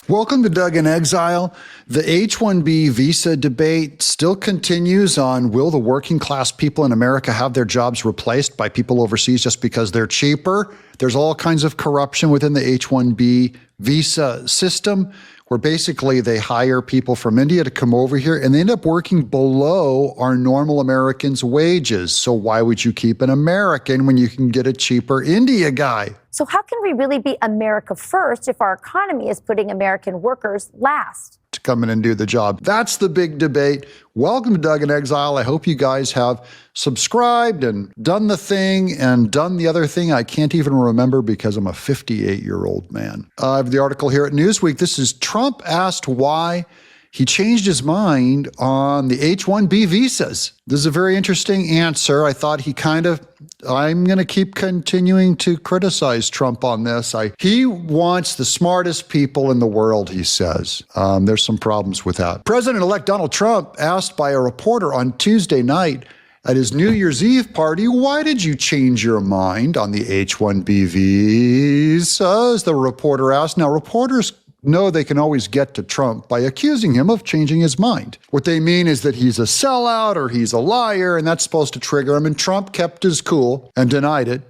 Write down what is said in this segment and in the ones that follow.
Welcome to Doug in Exile. The H1B Visa debate still continues on will the working class people in America have their jobs replaced by people overseas just because they're cheaper? There's all kinds of corruption within the H1B Visa system where basically they hire people from India to come over here and they end up working below our normal Americans' wages. So why would you keep an American when you can get a cheaper India guy? So how can we really be America first if our economy is putting American workers last? To come in and do the job. That's the big debate. Welcome to Doug in Exile. I hope you guys have subscribed and done the thing and done the other thing. I can't even remember because I'm a 58-year-old man. I have the article here at Newsweek. This is Trump asked why he changed his mind on the H1B visas. This is a very interesting answer. I thought I'm going to keep continuing to criticize Trump on this. He wants the smartest people in the world, he says. There's some problems with that. President-elect Donald Trump asked by a reporter on Tuesday night at his New Year's Eve party, why did you change your mind on the H1B visas? The reporter asked. Now, reporters know they can always get to Trump by accusing him of changing his mind. What they mean is that he's a sellout or he's a liar, and that's supposed to trigger him. And Trump kept his cool and denied it.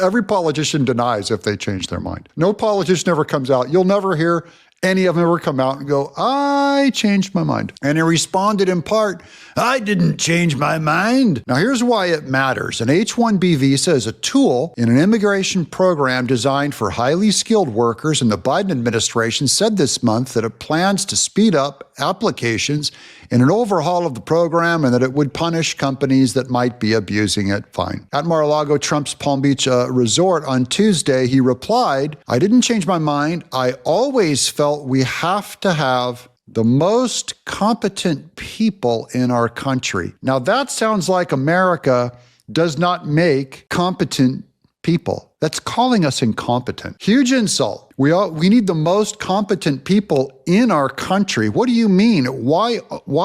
Every politician denies if they change their mind. No politician ever comes out. You'll never hear any of them ever come out and go, I changed my mind. And he responded in part, I didn't change my mind. Now, here's why it matters. An H-1B visa is a tool in an immigration program designed for highly skilled workers, and the Biden administration said this month that it plans to speed up applications in an overhaul of the program and that it would punish companies that might be abusing it. Fine. At Mar-a-Lago, Trump's Palm Beach resort on Tuesday, he replied, I didn't change my mind. I always felt we have to have the most competent people in our country. Now, that sounds like America does not make competent people. That's calling us incompetent. Huge insult. We need the most competent people in our country. What do you mean? Why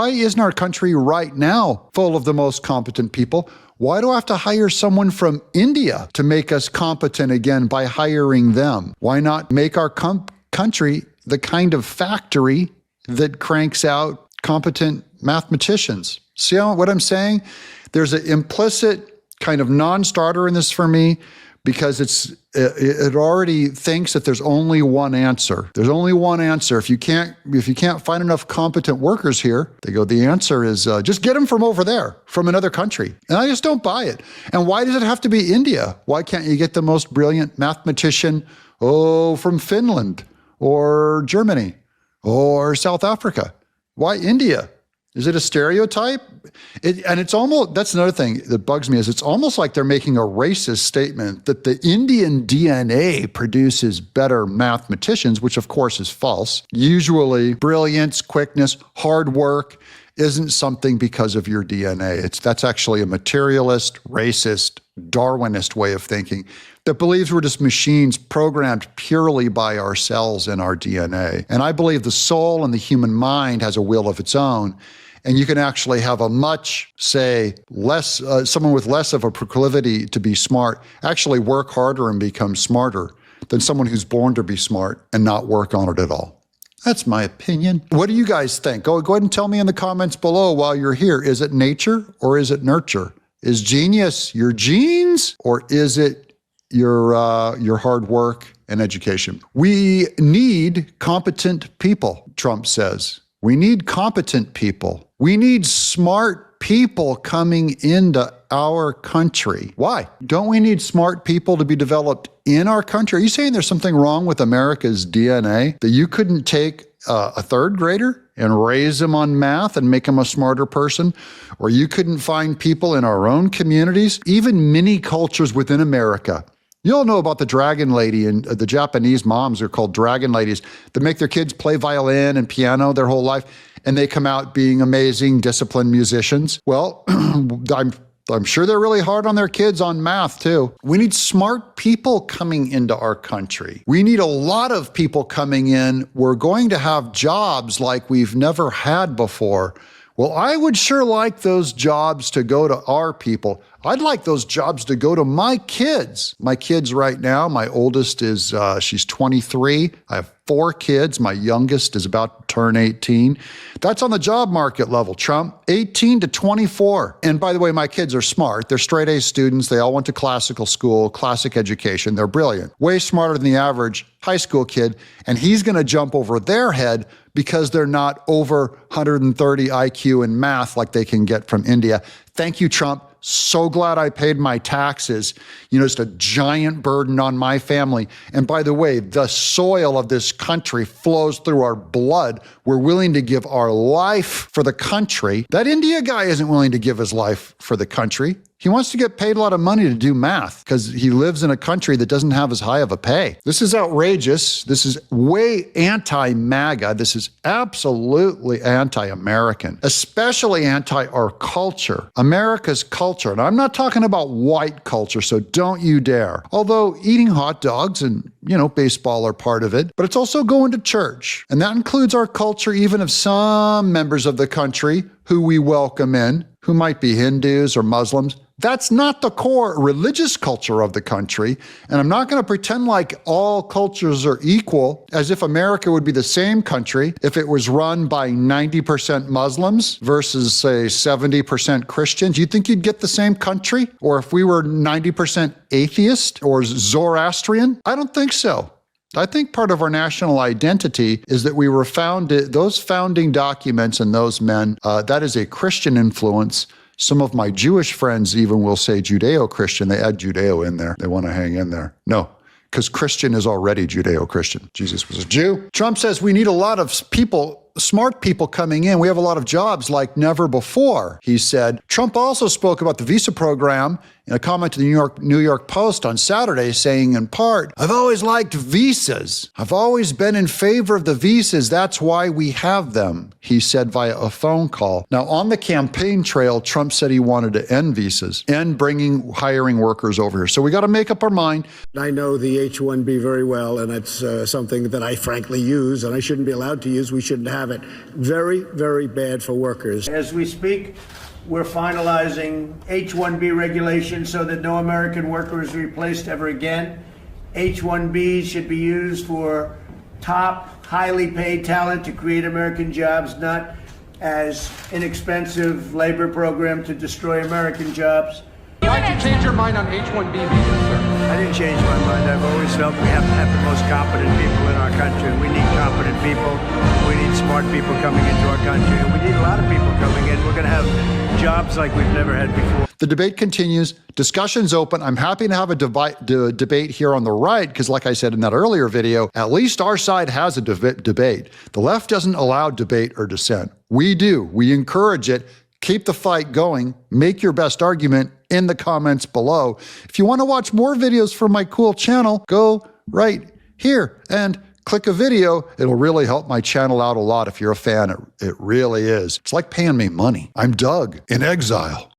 isn't our country right now full of the most competent people? Why do I have to hire someone from India to make us competent again by hiring them? Why not make our country the kind of factory that cranks out competent mathematicians? See what I'm saying? There's an implicit kind of non-starter in this for me, because it already thinks that there's only one answer. There's only one answer. If you can't find enough competent workers here, they go, the answer is just get them from over there, from another country. And I just don't buy it. And why does it have to be India? Why can't you get the most brilliant mathematician, from Finland or Germany or South Africa? Why India? Is it a stereotype? It's almost, that's another thing that bugs me, is it's almost like they're making a racist statement that the Indian DNA produces better mathematicians, which of course is false. Usually brilliance, quickness, hard work isn't something because of your DNA. That's actually a materialist, racist, Darwinist way of thinking that believes we're just machines programmed purely by our cells and our DNA. And I believe the soul and the human mind has a will of its own. And you can actually have a someone with less of a proclivity to be smart, actually work harder and become smarter than someone who's born to be smart and not work on it at all. That's my opinion. What do you guys think? Go ahead and tell me in the comments below while you're here. Is it nature or is it nurture? Is genius your genes or is it your hard work and education? We need competent people, Trump says. We need competent people. We need smart people coming into our country. Why? Don't we need smart people to be developed in our country? Are you saying there's something wrong with America's DNA? That you couldn't take a third grader and raise him on math and make him a smarter person? Or you couldn't find people in our own communities, even mini cultures within America? You all know about the dragon lady, and the Japanese moms are called dragon ladies that make their kids play violin and piano their whole life, and they come out being amazing, disciplined musicians. Well, I'm sure they're really hard on their kids on math too. We need smart people coming into our country. We need a lot of people coming in. We're going to have jobs like we've never had before. Well, I would sure like those jobs to go to our people. I'd like those jobs to go to my kids. My kids right now, my oldest is, she's 23. I have 4 kids. My youngest is about to turn 18. That's on the job market level, Trump. 18 to 24. And by the way, my kids are smart. They're straight A students. They all went to classical school, classic education. They're brilliant. Way smarter than the average high school kid. And he's going to jump over their head because they're not over 130 IQ in math like they can get from India. Thank you, Trump. So glad I paid my taxes. You know, it's a giant burden on my family. And by the way, the soil of this country flows through our blood. We're willing to give our life for the country. That India guy isn't willing to give his life for the country. He wants to get paid a lot of money to do math because he lives in a country that doesn't have as high of a pay. This is outrageous. This is way anti-MAGA. This is absolutely anti-American, especially anti our culture, America's culture. And I'm not talking about white culture, so don't you dare. Although eating hot dogs and, baseball are part of it, but it's also going to church. And that includes our culture, even of some members of the country who we welcome in, who might be Hindus or Muslims. That's not the core religious culture of the country. And I'm not going to pretend like all cultures are equal, as if America would be the same country if it was run by 90% Muslims versus, say, 70% Christians. You think you'd get the same country? Or if we were 90% atheist or Zoroastrian? I don't think so. I think part of our national identity is that we were founded, those founding documents and those men, that is a Christian influence. Some of my Jewish friends even will say Judeo-Christian. They add Judeo in there. They want to hang in there. No, because Christian is already Judeo-Christian. Jesus was a Jew. Trump says we need a lot of people, smart people coming in. We have a lot of jobs like never before, he said. Trump also spoke about the visa program in a comment to the New York Post on Saturday, saying in part, I've always liked visas. I've always been in favor of the visas. That's why we have them, he said via a phone call. Now, on the campaign trail, Trump said he wanted to end visas and hiring workers over here. So we got to make up our mind. I know the H1B very well, and it's something that I frankly use, and I shouldn't be allowed to use. We shouldn't have it. Very, very bad for workers. As we speak, we're finalizing H1B regulations so that no American worker is replaced ever again. H1Bs should be used for top, highly paid talent to create American jobs, not as inexpensive labor program to destroy American jobs. Why did you change your mind on H1B visas, sir? I didn't change my mind. I've always felt we have to have the most competent people in our country. We need competent people. We need smart people coming into our country. And we need a lot of people coming in. We're going to have jobs like we've never had before. The debate continues. Discussion's open. I'm happy to have a debate here on the right because, like I said in that earlier video, at least our side has a debate. The left doesn't allow debate or dissent. We do. We encourage it. Keep the fight going. Make your best argument in the comments below. If you want to watch more videos from my cool channel, go right here and click a video. It'll really help my channel out a lot if you're a fan. It really is. It's like paying me money. I'm Doug in exile.